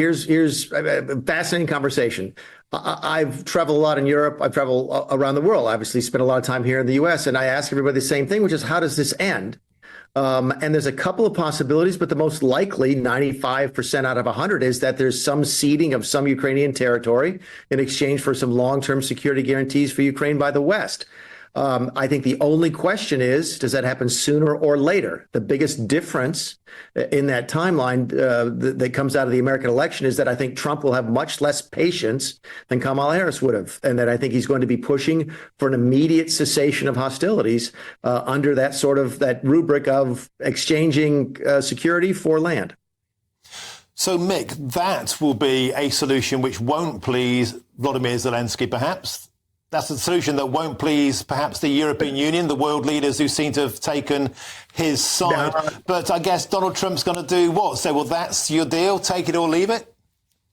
here's a fascinating conversation. I've traveled a lot in Europe. I've traveled around the world. Obviously, spent a lot of time here in the U.S. And I ask everybody the same thing, which is, how does this end? And there's a couple of possibilities, but the most likely, 95% out of 100, is that there's some ceding of some Ukrainian territory in exchange for some long-term security guarantees for Ukraine by the West. I think the only question is, does that happen sooner or later? The biggest difference in that timeline that comes out of the American election is that I think Trump will have much less patience than Kamala Harris would have, and that I think he's going to be pushing for an immediate cessation of hostilities under that sort of that rubric of exchanging security for land. So, Mick, that will be a solution which won't please Volodymyr Zelensky, perhaps. That's a solution that won't please perhaps the European Union, the world leaders who seem to have taken his side. No. But I guess Donald Trump's going to do what? Say, well, that's your deal, take it or leave it?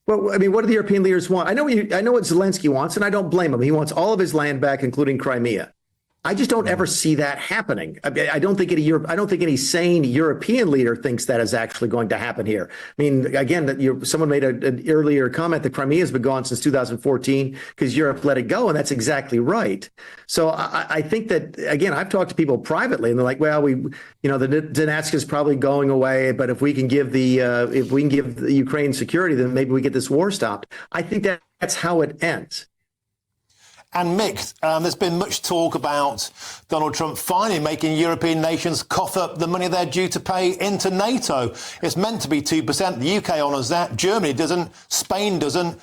Well, I mean, what do the European leaders want? I know what Zelensky wants, and I don't blame him. He wants all of his land back, including Crimea. I just don't ever see that happening. I don't think any sane European leader thinks that is actually going to happen here. I mean, again, someone made an earlier comment that Crimea has been gone since 2014 because Europe let it go, and that's exactly right. So I think that, again, I've talked to people privately, and they're like, well, the Donetsk is probably going away, but if we can give the Ukraine security, then maybe we get this war stopped. I think that's how it ends. And Mick, there's been much talk about Donald Trump finally making European nations cough up the money they're due to pay into NATO. It's meant to be 2%. The UK honours that. Germany doesn't. Spain doesn't.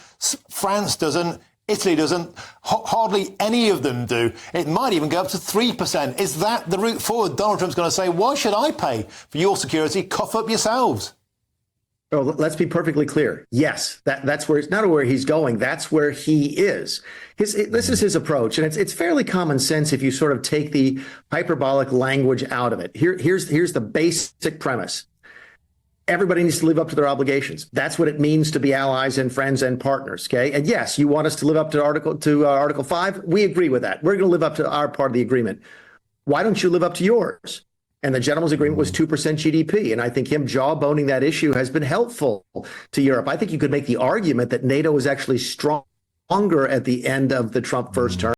France doesn't. Italy doesn't. Hardly any of them do. It might even go up to 3%. Is that the route forward? Donald Trump's going to say, why should I pay for your security? Cough up yourselves. Oh, let's be perfectly clear. Yes, that's where, not where he's going. That's where he is. This is his approach, and it's fairly common sense if you sort of take the hyperbolic language out of it. Here's the basic premise. Everybody needs to live up to their obligations. That's what it means to be allies and friends and partners. Okay, and yes, you want us to live up to Article 5. We agree with that. We're going to live up to our part of the agreement. Why don't you live up to yours? And the gentleman's agreement was 2% GDP. And I think him jawboning that issue has been helpful to Europe. I think you could make the argument that NATO was actually stronger at the end of the Trump first term.